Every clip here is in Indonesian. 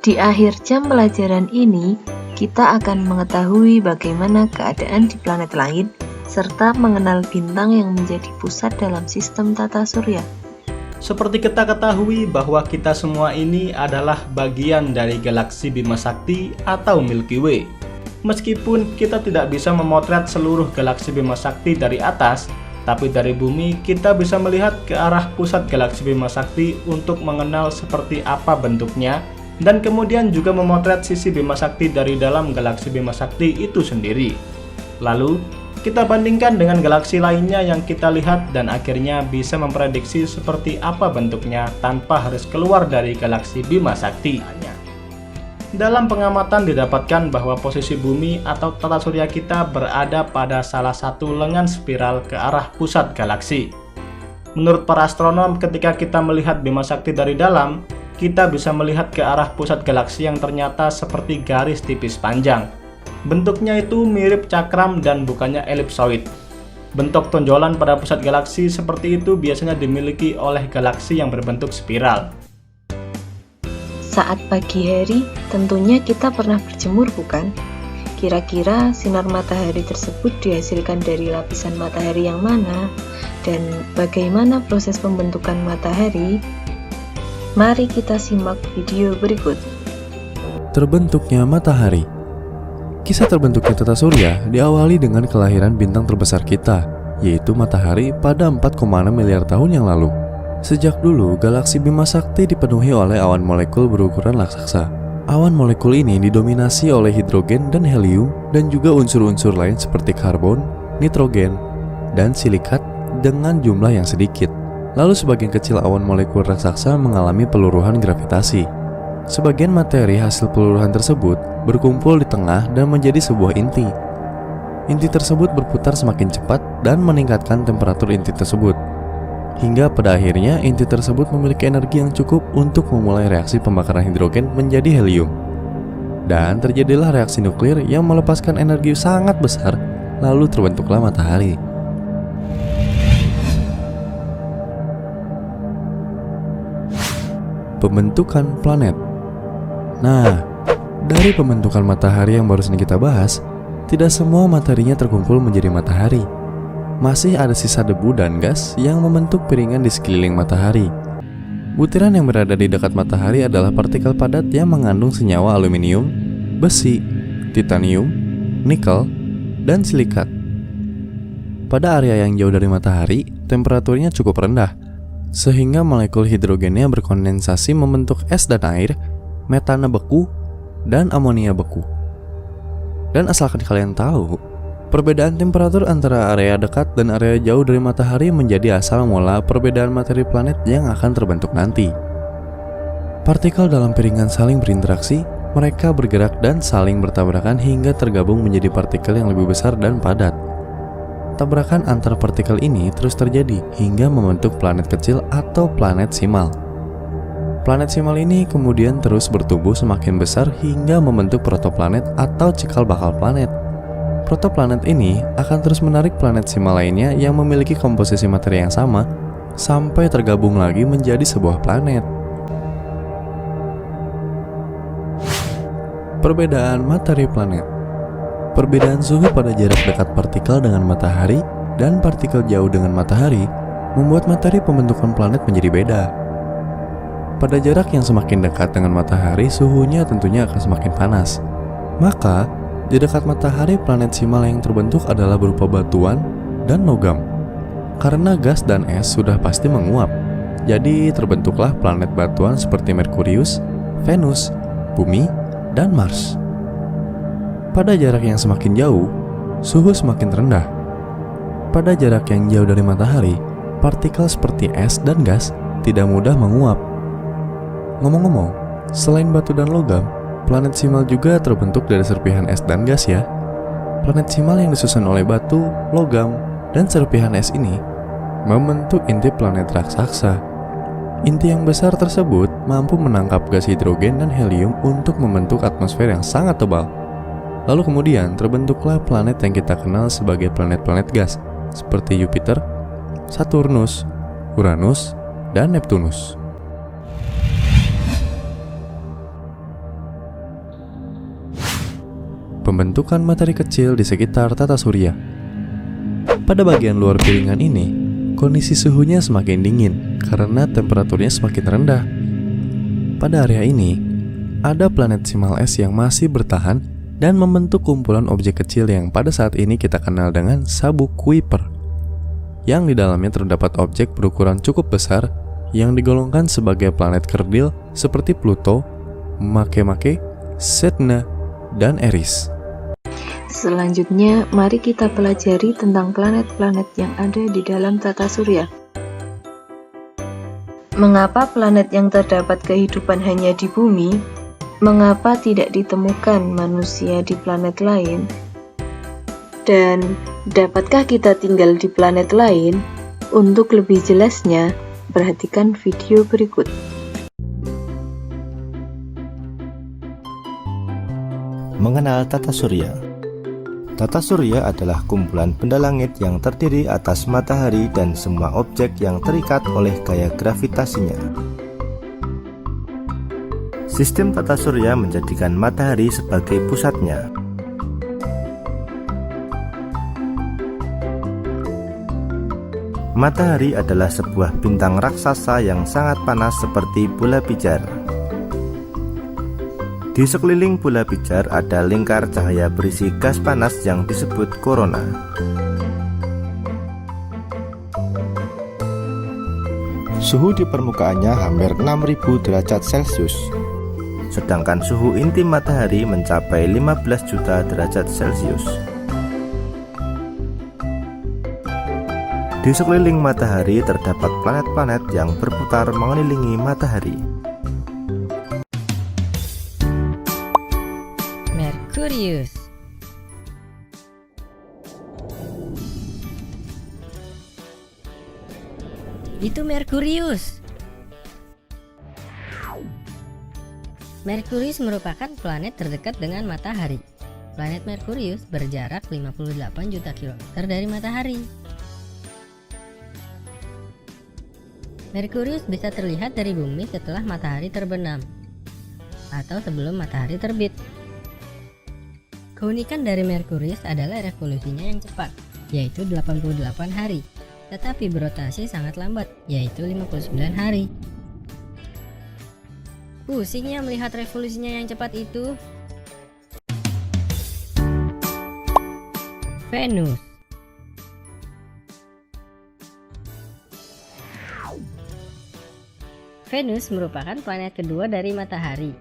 Di akhir jam pelajaran ini, kita akan mengetahui bagaimana keadaan di planet lain, serta mengenal bintang yang menjadi pusat dalam sistem tata surya. Seperti kita ketahui bahwa kita semua ini adalah bagian dari galaksi Bima Sakti atau Milky Way. Meskipun kita tidak bisa memotret seluruh galaksi Bima Sakti dari atas, tapi dari bumi kita bisa melihat ke arah pusat galaksi Bima Sakti untuk mengenal seperti apa bentuknya, dan kemudian juga memotret sisi Bima Sakti dari dalam galaksi Bima Sakti itu sendiri. Lalu, kita bandingkan dengan galaksi lainnya yang kita lihat dan akhirnya bisa memprediksi seperti apa bentuknya tanpa harus keluar dari galaksi Bima Sakti. Dalam pengamatan didapatkan bahwa posisi bumi atau tata surya kita berada pada salah satu lengan spiral ke arah pusat galaksi. Menurut para astronom, ketika kita melihat Bima Sakti dari dalam, kita bisa melihat ke arah pusat galaksi yang ternyata seperti garis tipis panjang. Bentuknya itu mirip cakram dan bukannya elipsoid. Bentuk tonjolan pada pusat galaksi seperti itu biasanya dimiliki oleh galaksi yang berbentuk spiral. Saat pagi hari, tentunya kita pernah berjemur, bukan? Kira-kira sinar matahari tersebut dihasilkan dari lapisan matahari yang mana? Dan bagaimana proses pembentukan matahari? Mari kita simak video berikut. Terbentuknya matahari. Kisah terbentuknya tata surya diawali dengan kelahiran bintang terbesar kita, yaitu matahari pada 4,6 miliar tahun yang lalu. Sejak dulu, galaksi Bima Sakti dipenuhi oleh awan molekul berukuran raksasa. Awan molekul ini didominasi oleh hidrogen dan helium, dan juga unsur-unsur lain seperti karbon, nitrogen, dan silikat dengan jumlah yang sedikit. Lalu sebagian kecil awan molekul raksasa mengalami peluruhan gravitasi. Sebagian materi hasil peluruhan tersebut berkumpul di tengah dan menjadi sebuah inti. Inti tersebut berputar semakin cepat dan meningkatkan temperatur inti tersebut. Hingga pada akhirnya inti tersebut memiliki energi yang cukup untuk memulai reaksi pembakaran hidrogen menjadi helium. Dan terjadilah reaksi nuklir yang melepaskan energi sangat besar, lalu terbentuklah matahari. Pembentukan planet. Nah, dari pembentukan matahari yang barusan kita bahas, tidak semua materinya terkumpul menjadi matahari. Masih ada sisa debu dan gas yang membentuk piringan di sekeliling matahari. Butiran yang berada di dekat matahari adalah partikel padat yang mengandung senyawa aluminium, besi, titanium, nikel, dan silikat. Pada area yang jauh dari matahari, temperaturnya cukup rendah, sehingga molekul hidrogennya berkondensasi membentuk es dan air, metana beku, dan amonia beku. Dan asalkan kalian tahu, perbedaan temperatur antara area dekat dan area jauh dari matahari menjadi asal mula perbedaan materi planet yang akan terbentuk nanti. Partikel dalam piringan saling berinteraksi, mereka bergerak dan saling bertabrakan hingga tergabung menjadi partikel yang lebih besar dan padat. Tabrakan antar partikel ini terus terjadi hingga membentuk planet kecil atau planet simal. Planet simal ini kemudian terus bertumbuh semakin besar hingga membentuk protoplanet atau cikal bakal planet. Protoplanet ini akan terus menarik planet simal lainnya yang memiliki komposisi materi yang sama sampai tergabung lagi menjadi sebuah planet. Perbedaan materi planet. Perbedaan suhu pada jarak dekat partikel dengan matahari dan partikel jauh dengan matahari membuat materi pembentukan planet menjadi beda. Pada jarak yang semakin dekat dengan matahari, suhunya tentunya akan semakin panas. Maka, di dekat matahari, planet simal yang terbentuk adalah berupa batuan dan logam. Karena gas dan es sudah pasti menguap, jadi terbentuklah planet batuan seperti Merkurius, Venus, Bumi, dan Mars. Pada jarak yang semakin jauh, suhu semakin rendah. Pada jarak yang jauh dari matahari, partikel seperti es dan gas tidak mudah menguap. Ngomong-ngomong, selain batu dan logam, planet simal juga terbentuk dari serpihan es dan gas ya. Planet simal yang disusun oleh batu, logam, dan serpihan es ini membentuk inti planet raksasa. Inti yang besar tersebut mampu menangkap gas hidrogen dan helium untuk membentuk atmosfer yang sangat tebal. Lalu kemudian terbentuklah planet yang kita kenal sebagai planet-planet gas, seperti Jupiter, Saturnus, Uranus, dan Neptunus. pembentukan matahari kecil di sekitar tata surya. Pada bagian luar piringan ini, kondisi suhunya semakin dingin karena temperaturnya semakin rendah. Pada area ini, ada planet Simal S yang masih bertahan dan membentuk kumpulan objek kecil yang pada saat ini kita kenal dengan sabuk Kuiper, yang di dalamnya terdapat objek berukuran cukup besar yang digolongkan sebagai planet kerdil seperti Pluto, Makemake, Sedna, dan Eris. Selanjutnya, mari kita pelajari tentang planet-planet yang ada di dalam tata surya. Mengapa planet yang terdapat kehidupan hanya di bumi? Mengapa tidak ditemukan manusia di planet lain? Dan dapatkah kita tinggal di planet lain? Untuk lebih jelasnya, perhatikan video berikut. Mengenal tata surya. Tata surya adalah kumpulan benda langit yang terdiri atas matahari dan semua objek yang terikat oleh gaya gravitasinya. Sistem tata surya menjadikan matahari sebagai pusatnya. Matahari adalah sebuah bintang raksasa yang sangat panas seperti bola pijar. Di sekeliling bola pijar ada lingkar cahaya berisi gas panas yang disebut korona. Suhu di permukaannya hampir 6000 derajat Celcius. Sedangkan suhu inti matahari mencapai 15 juta derajat Celcius. Di sekeliling matahari terdapat planet-planet yang berputar mengelilingi matahari. Merkurius. Itu Merkurius. Merkurius merupakan planet terdekat dengan matahari. Planet Merkurius berjarak 58 juta kilometer dari matahari. Merkurius bisa terlihat dari bumi setelah matahari terbenam atau sebelum matahari terbit. Keunikan dari Merkurius adalah revolusinya yang cepat, yaitu 88 hari, tetapi berotasi sangat lambat, yaitu 59 hari. Pusingnya melihat revolusinya yang cepat itu. Venus. Venus merupakan planet kedua dari matahari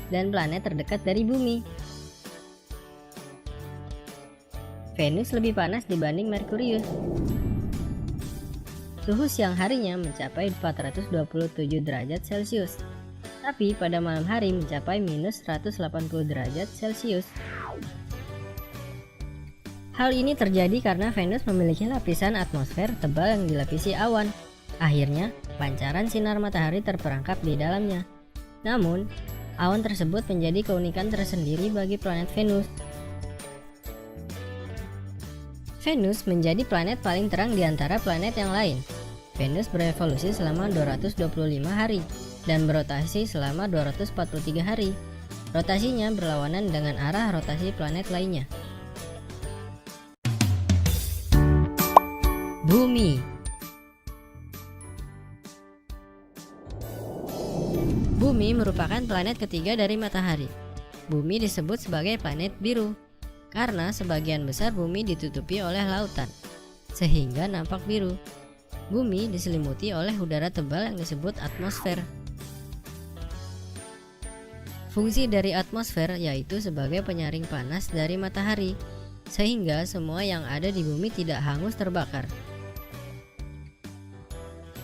dan planet terdekat dari bumi. Venus lebih panas dibanding Merkurius. Suhu siang harinya mencapai 427 derajat Celcius, tapi pada malam hari mencapai minus 180 derajat Celcius. Hal ini terjadi karena Venus memiliki lapisan atmosfer tebal yang dilapisi awan. Akhirnya, pancaran sinar matahari terperangkap di dalamnya. Namun, awan tersebut menjadi keunikan tersendiri bagi planet Venus. Venus menjadi planet paling terang di antara planet yang lain. Venus berevolusi selama 225 hari dan berotasi selama 243 hari. Rotasinya berlawanan dengan arah rotasi planet lainnya. Bumi. Bumi merupakan planet ketiga dari matahari. Bumi disebut sebagai planet biru karena sebagian besar bumi ditutupi oleh lautan, sehingga nampak biru. Bumi diselimuti oleh udara tebal yang disebut atmosfer. Fungsi dari atmosfer yaitu sebagai penyaring panas dari matahari, sehingga semua yang ada di bumi tidak hangus terbakar.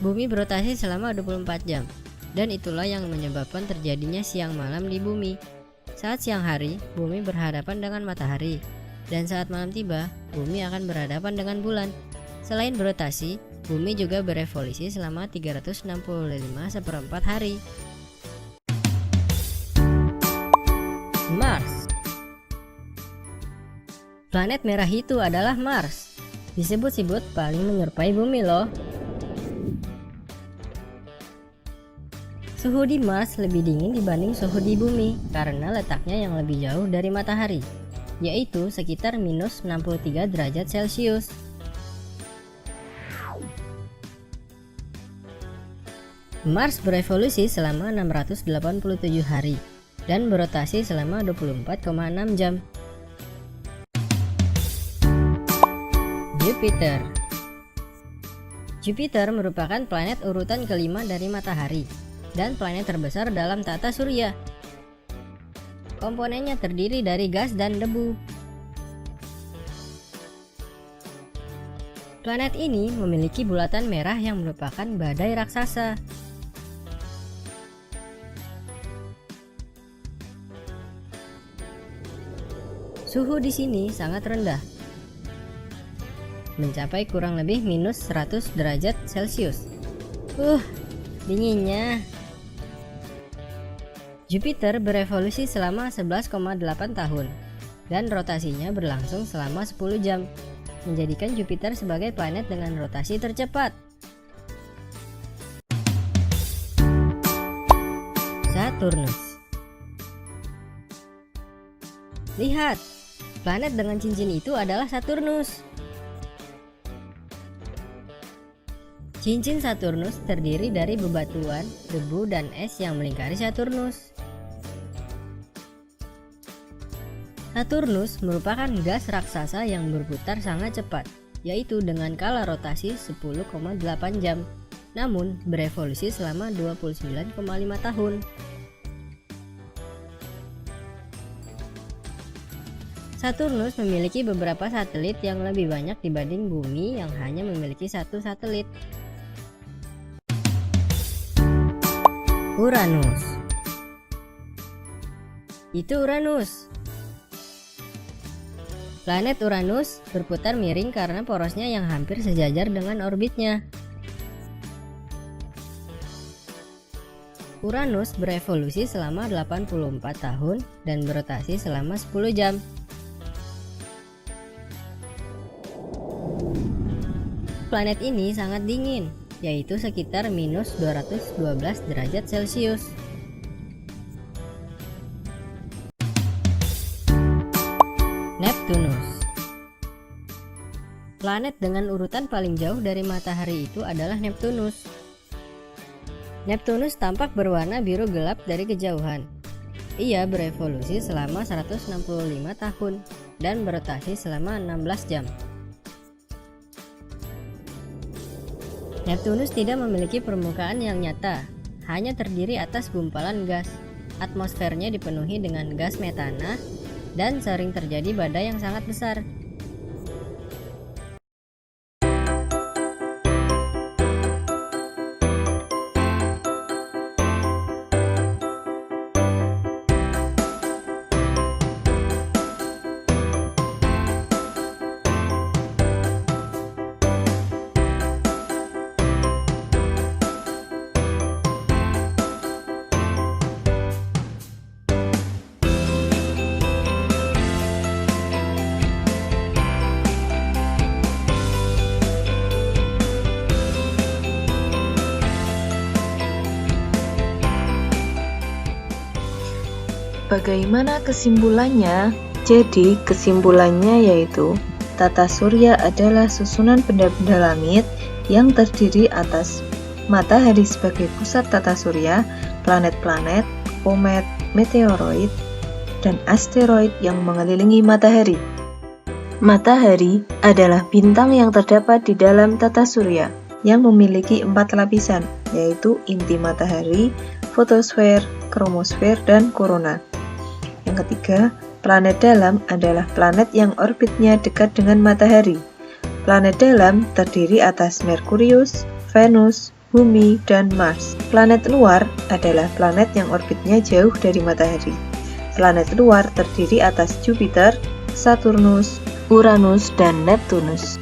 Bumi berotasi selama 24 jam, dan itulah yang menyebabkan terjadinya siang malam di bumi. Saat siang hari, bumi berhadapan dengan matahari, dan saat malam tiba, bumi akan berhadapan dengan bulan. Selain berotasi, bumi juga berevolusi selama 365 hari. Mars. Planet merah itu adalah Mars. Disebut-sebut paling menyerupai bumi loh. Suhu di Mars lebih dingin dibanding suhu di Bumi karena letaknya yang lebih jauh dari matahari, yaitu sekitar minus 63 derajat Celcius. Mars berevolusi selama 687 hari dan berotasi selama 24,6 jam. Jupiter merupakan planet urutan kelima dari matahari dan planet terbesar dalam tata surya. Komponennya terdiri dari gas dan debu. Planet ini memiliki bulatan merah yang merupakan badai raksasa. Suhu di sini sangat rendah, mencapai kurang lebih minus 100 derajat Celcius. Dinginnya. Jupiter berevolusi selama 11,8 tahun dan rotasinya berlangsung selama 10 jam, menjadikan Jupiter sebagai planet dengan rotasi tercepat. Saturnus. Lihat, planet dengan cincin itu adalah Saturnus. Cincin Saturnus terdiri dari bebatuan, debu, dan es yang melingkari Saturnus. Saturnus merupakan gas raksasa yang berputar sangat cepat, yaitu dengan skala rotasi 10,8 jam, namun berevolusi selama 29,5 tahun. Saturnus memiliki beberapa satelit yang lebih banyak dibanding Bumi yang hanya memiliki satu satelit. Uranus. Itu Uranus. Planet Uranus berputar miring karena porosnya yang hampir sejajar dengan orbitnya. Uranus berevolusi selama 84 tahun dan berotasi selama 10 jam. Planet ini sangat dingin, yaitu sekitar minus 212 derajat Celcius. Neptunus. Planet dengan urutan paling jauh dari matahari itu adalah Neptunus. Neptunus tampak berwarna biru gelap dari kejauhan. Ia berevolusi selama 165 tahun dan berotasi selama 16 jam. Neptunus tidak memiliki permukaan yang nyata, hanya terdiri atas gumpalan gas. Atmosfernya dipenuhi dengan gas metana dan sering terjadi badai yang sangat besar. Bagaimana kesimpulannya? Jadi, kesimpulannya yaitu tata surya adalah susunan benda-benda langit yang terdiri atas matahari sebagai pusat tata surya, planet-planet, komet, meteoroid, dan asteroid yang mengelilingi matahari. Matahari adalah bintang yang terdapat di dalam tata surya yang memiliki 4 lapisan, yaitu inti matahari, fotosfer, kromosfer, dan korona. Yang ketiga, planet dalam adalah planet yang orbitnya dekat dengan matahari. Planet dalam terdiri atas Merkurius, Venus, Bumi, dan Mars. Planet luar adalah planet yang orbitnya jauh dari matahari. Planet luar terdiri atas Jupiter, Saturnus, Uranus, dan Neptunus.